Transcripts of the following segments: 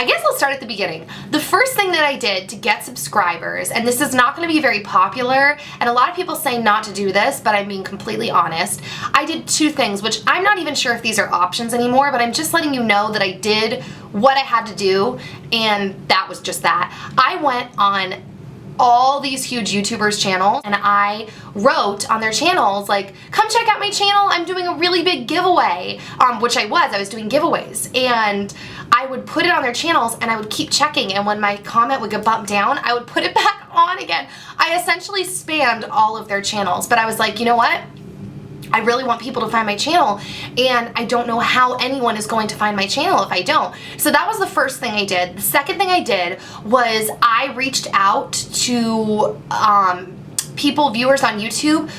I guess I'll start at the beginning. The first thing that I did to get subscribers, and this is not going to be very popular, and a lot of people say not to do this, but I'm being completely honest. I did two things, which I'm not even sure if these are options anymore, but I'm just letting you know that I did what I had to do, and that was just that. I went on all these huge YouTubers' channels and I wrote on their channels like, come check out my channel, I'm doing a really big giveaway, which I was doing giveaways, and I would put it on their channels and I would keep checking, and when my comment would get bumped down, I would put it back on again. I essentially spammed all of their channels, but I was like, you know what? I really want people to find my channel, and I don't know how anyone is going to find my channel if I don't. So that was the first thing I did. The second thing I did was I reached out to people, viewers on YouTube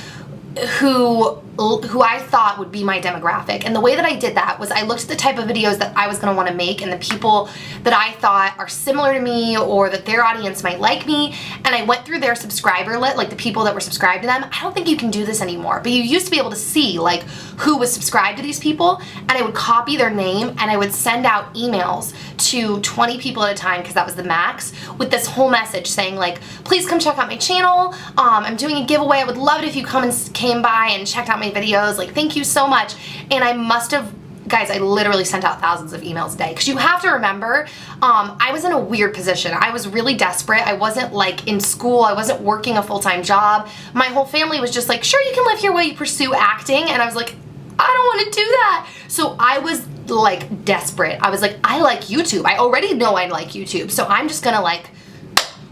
who I thought would be my demographic. And the way that I did that was I looked at the type of videos that I was going to want to make and the people that I thought are similar to me or that their audience might like me, and I went through their subscriber list, like the people that were subscribed to them. I don't think you can do this anymore, but you used to be able to see like who was subscribed to these people, and I would copy their name and I would send out emails to 20 people at a time, because that was the max, with this whole message saying like, please come check out my channel, I'm doing a giveaway, I would love it if you came by and checked out my videos, like thank you so much. And I must have, guys, I literally sent out thousands of emails a day, because you have to remember, I was in a weird position. I was really desperate. I wasn't like in school, I wasn't working a full-time job. My whole family was just like, sure, you can live here while you pursue acting, and I was like, I don't want to do that. So I was like desperate. I was like, I like YouTube. I already know I like YouTube, so I'm just gonna like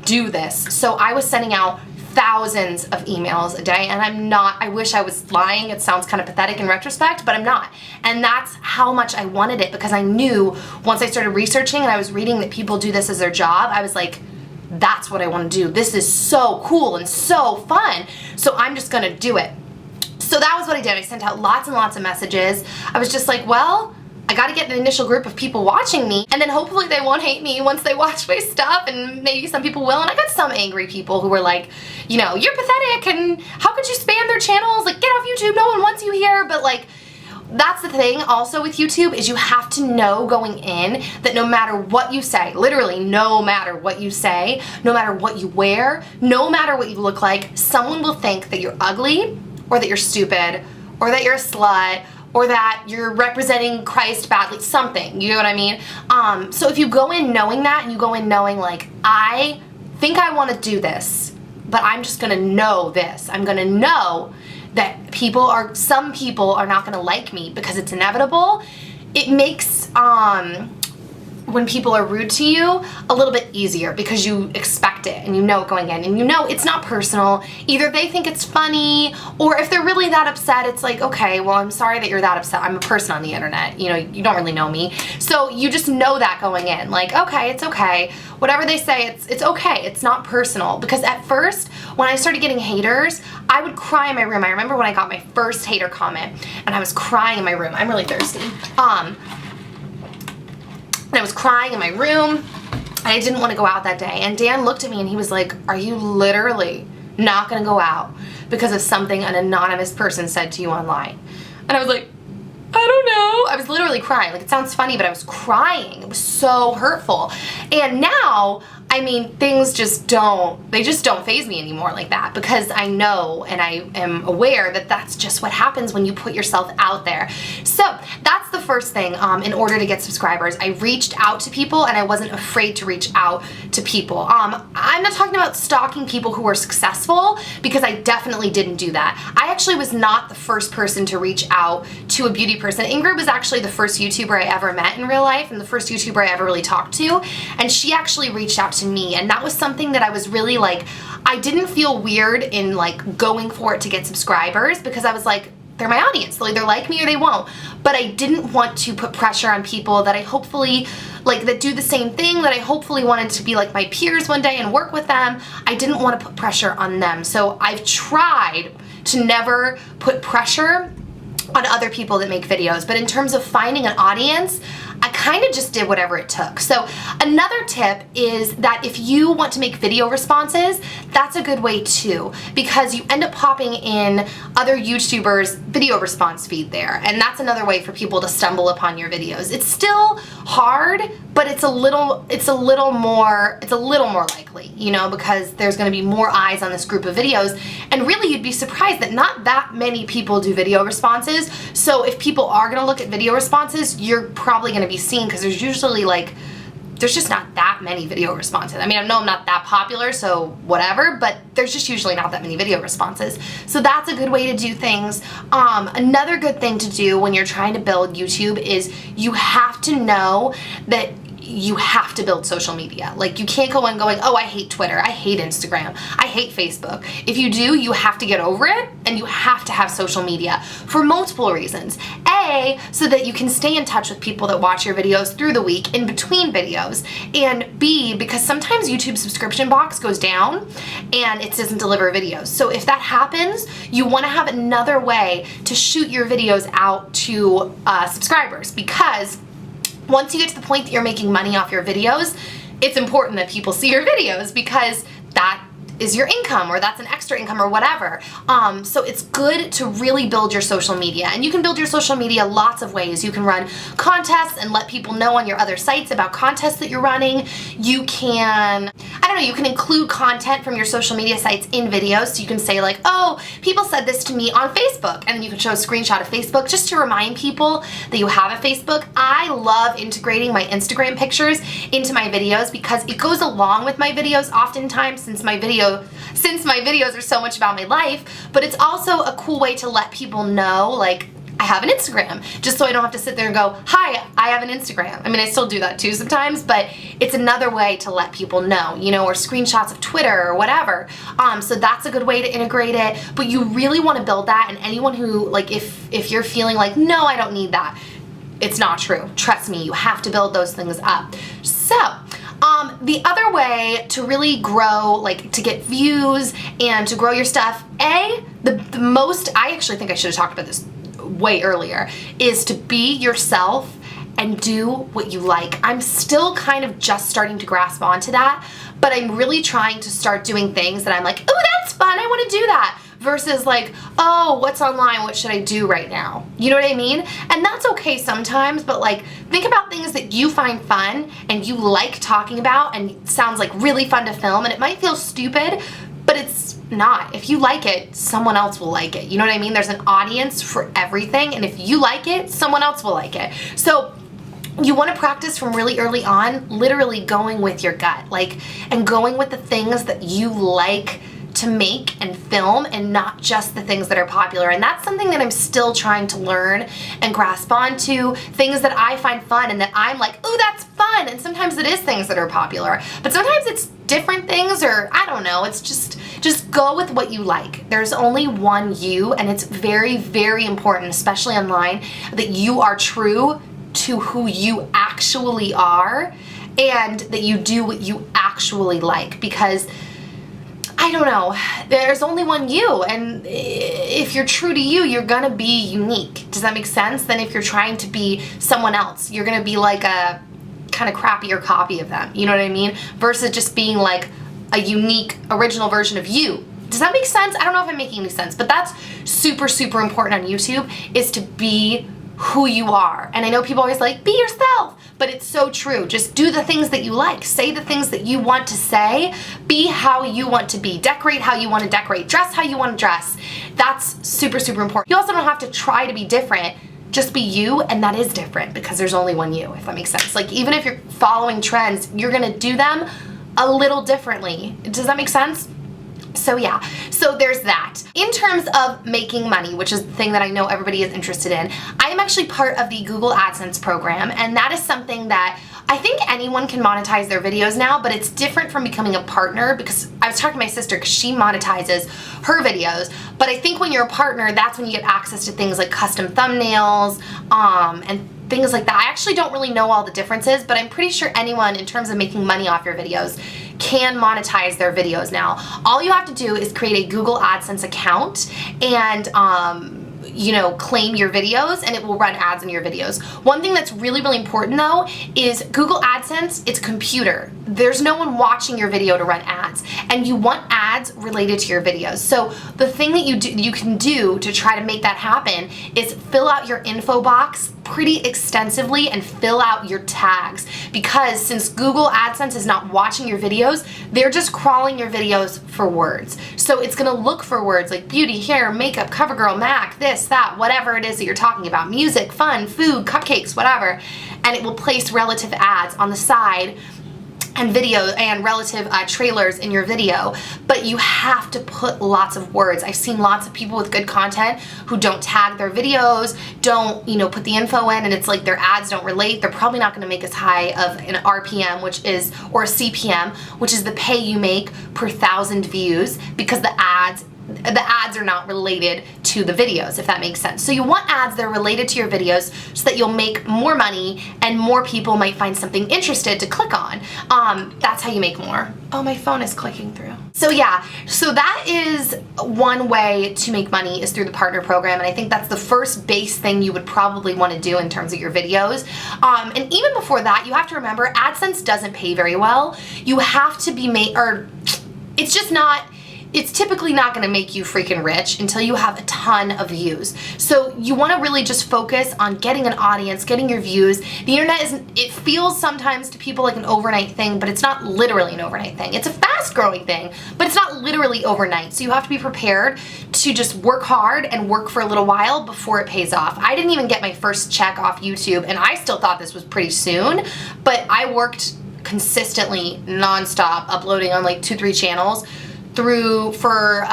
do this. So I was sending out thousands of emails a day, and I'm not, I wish I was lying, it sounds kind of pathetic in retrospect, but I'm not. And that's how much I wanted it, because I knew once I started researching and I was reading that people do this as their job, I was like, that's what I want to do. This is so cool and so fun, so I'm just gonna do it. So that was what I did. I sent out lots and lots of messages. I was just like, well, I gotta get an initial group of people watching me, and then hopefully they won't hate me once they watch my stuff, and maybe some people will. And I got some angry people who were like, you know, you're pathetic, and how could you spam their channels? Like, get off YouTube, no one wants you here. But like, that's the thing also with YouTube, is you have to know going in that no matter what you say, literally no matter what you say, no matter what you wear, no matter what you look like, someone will think that you're ugly, or that you're stupid, or that you're a slut, or that you're representing Christ badly, something, you know what I mean? So if you go in knowing that, and you go in knowing like, I think I want to do this, but I'm just gonna know this. I'm gonna know that some people are not gonna like me because it's inevitable. It makes, when people are rude to you, a little bit easier, because you expect it and you know it going in, and you know it's not personal. Either they think it's funny, or if they're really that upset, it's like, okay, well, I'm sorry that you're that upset. I'm a person on the internet, you know, you don't really know me. So you just know that going in, like, okay, it's okay. Whatever they say, it's okay. It's not personal. Because at first, when I started getting haters, I would cry in my room. I remember when I got my first hater comment, and I was crying in my room. I'm really thirsty. And I was crying in my room, and I didn't want to go out that day. And Dan looked at me and he was like, are you literally not going to go out because of something an anonymous person said to you online? And I was like, I don't know. I was literally crying. Like, it sounds funny, but I was crying. It was so hurtful. And now, I mean, things just don't faze me anymore like that, because I know and I am aware that that's just what happens when you put yourself out there. So that's the first thing. In order to get subscribers, I reached out to people, and I wasn't afraid to reach out to people. I'm not talking about stalking people who were successful, because I definitely didn't do that. I actually was not the first person to reach out to a beauty person. Ingrid was actually the first YouTuber I ever met in real life, and the first YouTuber I ever really talked to, and she actually reached out to me, and that was something that I was really like, I didn't feel weird in like going for it to get subscribers, because I was like, they're my audience, they'll either like me or they won't. But I didn't want to put pressure on people that I hopefully, like, that do the same thing, that I hopefully wanted to be like my peers one day and work with them. I didn't want to put pressure on them. So I've tried to never put pressure on other people that make videos. But in terms of finding an audience, I kind of just did whatever it took. So another tip is that if you want to make video responses, that's a good way too, because you end up popping in other YouTubers' video response feed there, and that's another way for people to stumble upon your videos. It's still hard, but but it's a little more likely, you know, because there's going to be more eyes on this group of videos. And really, you'd be surprised that not that many people do video responses. So if people are going to look at video responses, you're probably going to be seen, because there's usually like, there's just not that many video responses. I mean, I know I'm not that popular, so whatever, but there's just usually not that many video responses. So that's a good way to do things. Another good thing to do when you're trying to build YouTube is you have to know that you have to build social media. Like, you can't go in going, oh, I hate Twitter, I hate Instagram, I hate Facebook. If you do, you have to get over it, and you have to have social media for multiple reasons. A, so that you can stay in touch with people that watch your videos through the week in between videos. And B, because sometimes YouTube's subscription box goes down and it doesn't deliver videos. So if that happens, you want to have another way to shoot your videos out to subscribers, because once you get to the point that you're making money off your videos, it's important that people see your videos, because that is your income, or that's an extra income, or whatever. So it's good to really build your social media, and you can build your social media lots of ways. You can run contests and let people know on your other sites about contests that you're running. You can, I don't know, you can include content from your social media sites in videos. So you can say like, oh, people said this to me on Facebook, and then you can show a screenshot of Facebook just to remind people that you have a Facebook. I love integrating my Instagram pictures into my videos, because it goes along with my videos oftentimes, since my videos are so much about my life. But it's also a cool way to let people know, like, I have an Instagram, just so I don't have to sit there and go, hi, I have an Instagram. I mean, I still do that too sometimes, but it's another way to let people know, you know, or screenshots of Twitter or whatever. So that's a good way to integrate it. But you really want to build that, and anyone who, like, if you're feeling like, no, I don't need that, it's not true. Trust me, you have to build those things up. So, the other way to really grow, like to get views and to grow your stuff, the most, I actually think I should have talked about this way earlier, is to be yourself and do what you like. I'm still kind of just starting to grasp onto that, but I'm really trying to start doing things that I'm like, oh, that's fun, I want to do that. Versus like, oh, what's online? What should I do right now? You know what I mean? And that's okay sometimes, but like, think about things that you find fun and you like talking about and sounds like really fun to film, and it might feel stupid, but it's not. If you like it, someone else will like it. You know what I mean? There's an audience for everything, and if you like it, someone else will like it. So you want to practice from really early on, literally going with your gut, like, and going with the things that you like to make and film, and not just the things that are popular. And that's something that I'm still trying to learn and grasp onto, things that I find fun and that I'm like, oh, that's fun. And sometimes it is things that are popular, but sometimes it's different things, or I don't know, it's just go with what you like. There's only one you, and it's very, very important, especially online, that you are true to who you actually are, and that you do what you actually like, because I don't know, there's only one you, and if you're true to you, you're gonna be unique. Does that make sense? Then if you're trying to be someone else, you're gonna be like a kind of crappier copy of them, you know what I mean? Versus just being like a unique, original version of you. Does that make sense? I don't know if I'm making any sense, but that's super, super important on YouTube, is to be who you are. And I know people always like, be yourself, but it's so true. Just do the things that you like, say the things that you want to say, be how you want to be, decorate how you want to decorate, dress how you want to dress. That's super, super important. You also don't have to try to be different, just be you, and that is different because there's only one you, if that makes sense. Like, even if you're following trends, you're gonna do them a little differently. Does that make sense? So yeah, so there's that. In terms of making money, which is the thing that I know everybody is interested in, I am actually part of the Google AdSense program, and that is something that I think anyone can monetize their videos now, but it's different from becoming a partner, because I was talking to my sister because she monetizes her videos, but I think when you're a partner, that's when you get access to things like custom thumbnails, and things like that. I actually don't really know all the differences, but I'm pretty sure anyone, in terms of making money off your videos, can monetize their videos now. All you have to do is create a Google AdSense account and you know, claim your videos, and it will run ads in your videos. One thing that's really, really important though is Google AdSense, it's a computer. there's no one watching your video to run ads, and you want ads related to your videos. So the thing that you can do to try to make that happen is fill out your info box pretty extensively and fill out your tags, because since Google AdSense is not watching your videos, they're just crawling your videos for words. So it's gonna look for words like beauty, hair, makeup, CoverGirl, Mac, this, that, whatever it is that you're talking about, music, fun, food, cupcakes, whatever, and it will place relative ads on the side and video and relative trailers in your video. But you have to put lots of words. I've seen lots of people with good content who don't tag their videos, don't, you know, put the info in, and it's like their ads don't relate. They're probably not going to make as high of an RPM, which is, or a CPM, which is the pay you make per 1,000 views, because the ads are not related to the videos, if that makes sense. So you want ads that are related to your videos so that you'll make more money and more people might find something interested to click on. That's how you make more. Oh, my phone is clicking through. So yeah, so that is one way to make money, is through the partner program, and I think that's the first base thing you would probably want to do in terms of your videos. And even before that, you have to remember AdSense doesn't pay very well. You have to be it's just not, it's typically not going to make you freaking rich until you have a ton of views. So you want to really just focus on getting an audience, getting your views. The internet it feels sometimes to people like an overnight thing, but it's not literally an overnight thing. It's a fast growing thing, but it's not literally overnight. So you have to be prepared to just work hard and work for a little while before it pays off. I didn't even get my first check off YouTube, and I still thought this was pretty soon, but I worked consistently nonstop, uploading on like 2-3 channels for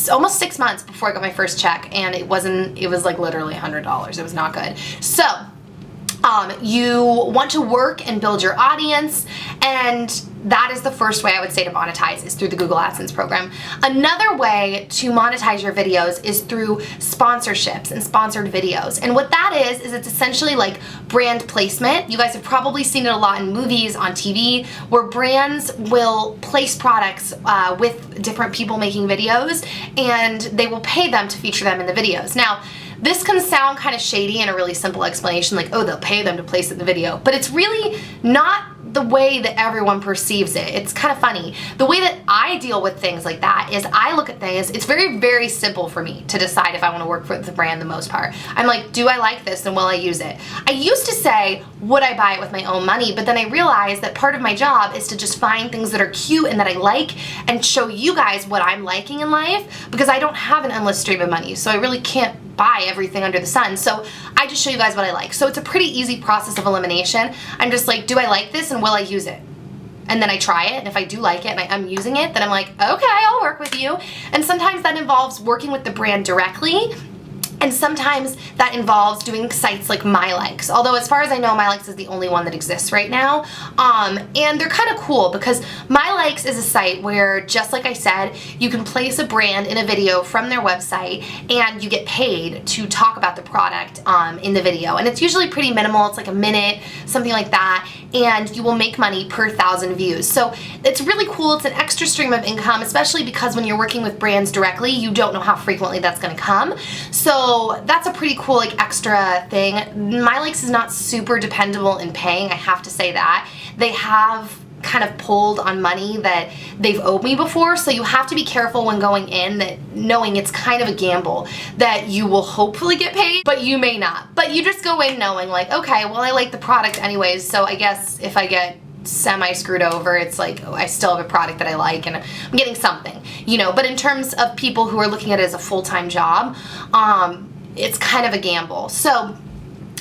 almost 6 months before I got my first check, and it was like literally $100. It was not good. So you want to work and build your audience, and that is the first way I would say to monetize, is through the Google AdSense program. Another way to monetize your videos is through sponsorships and sponsored videos. And what that is it's essentially like brand placement. You guys have probably seen it a lot in movies, on TV, where brands will place products with different people making videos, and they will pay them to feature them in the videos. Now, this can sound kind of shady in a really simple explanation, like, oh, they'll pay them to place it in the video, but it's really not the way that everyone perceives it. It's kind of funny. The way that I deal with things like that is I look at things, it's very, very simple for me to decide if I want to work for the brand the most part. I'm like, do I like this and will I use it? I used to say, would I buy it with my own money? But then I realized that part of my job is to just find things that are cute and that I like and show you guys what I'm liking in life, because I don't have an endless stream of money, so I really can't buy everything under the sun. So I just show you guys what I like. So it's a pretty easy process of elimination. I'm just like, do I like this and will I use it? And then I try it, and if I do like it and I'm using it, then I'm like, okay, I'll work with you. And sometimes that involves working with the brand directly, and sometimes that involves doing sites like MyLikes. Although as far as I know, MyLikes is the only one that exists right now. And they're kind of cool, because MyLikes is a site where, just like I said, you can place a brand in a video from their website and you get paid to talk about the product in the video. And it's usually pretty minimal. It's like a minute, something like that. And you will make money per 1,000 views. So it's really cool. It's an extra stream of income, especially because when you're working with brands directly, you don't know how frequently that's going to come. So that's a pretty cool like extra thing. MyLikes is not super dependable in paying, I have to say that. They have kind of pulled on money that they've owed me before, so you have to be careful when going in, that knowing it's kind of a gamble that you will hopefully get paid, but you may not. But you just go in knowing like, okay, well, I like the product anyways, so I guess if I get semi-screwed over, it's like, oh, I still have a product that I like and I'm getting something, you know. But in terms of people who are looking at it as a full-time job, it's kind of a gamble. So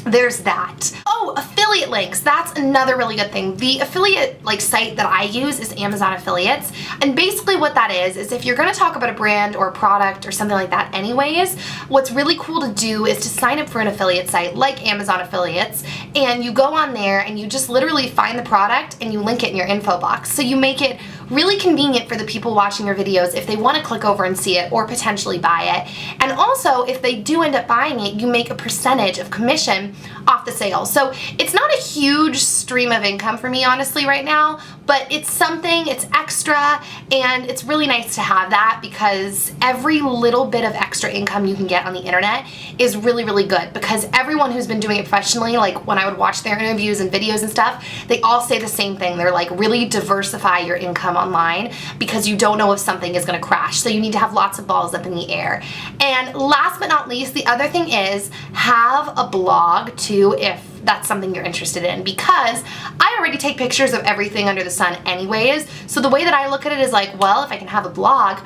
there's that. Oh, affiliate links. That's another really good thing. The affiliate site that I use is Amazon Affiliates. And basically what that is if you're going to talk about a brand or a product or something like that anyways, what's really cool to do is to sign up for an affiliate site like Amazon Affiliates, and you go on there and you just literally find the product and you link it in your info box. So you make it really convenient for the people watching your videos if they want to click over and see it or potentially buy it. And also, if they do end up buying it, you make a percentage of commission off the sale. So it's not a huge stream of income for me, honestly, right now, but it's something, it's extra, and it's really nice to have that because every little bit of extra income you can get on the internet is really, really good, because everyone who's been doing it professionally, like when I would watch their interviews and videos and stuff, they all say the same thing. They're like, really diversify your income online because you don't know if something is going to crash. So you need to have lots of balls up in the air. And last but not least, the other thing is have a blog too, if that's something you're interested in, because I already take pictures of everything under the sun anyways. So the way that I look at it is like, well, if I can have a blog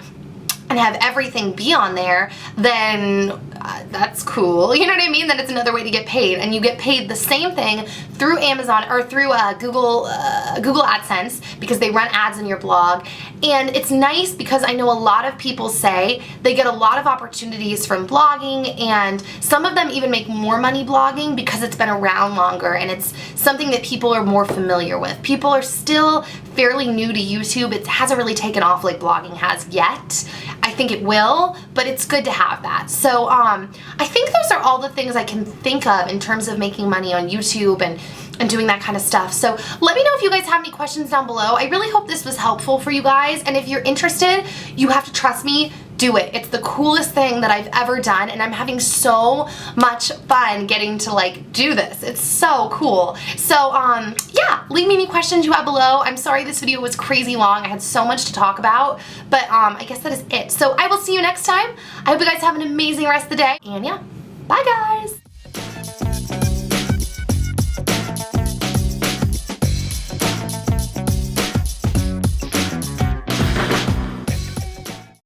and have everything be on there, then that's cool. You know what I mean? Then it's another way to get paid, and you get paid the same thing through Amazon or through Google AdSense, because they run ads in your blog. And it's nice because I know a lot of people say they get a lot of opportunities from blogging, and some of them even make more money blogging because it's been around longer and it's something that people are more familiar with. People are still fairly new to YouTube. It hasn't really taken off like blogging has yet. I think it will, but it's good to have that. So I think those are all the things I can think of in terms of making money on YouTube and doing that kind of stuff. So let me know if you guys have any questions down below. I really hope this was helpful for you guys, and if you're interested, you have to trust me. Do it. It's the coolest thing that I've ever done, and I'm having so much fun getting to like do this. It's so cool. So yeah, leave me any questions you have below. I'm sorry this video was crazy long. I had so much to talk about, but I guess that is it. So I will see you next time. I hope you guys have an amazing rest of the day, and yeah, bye guys.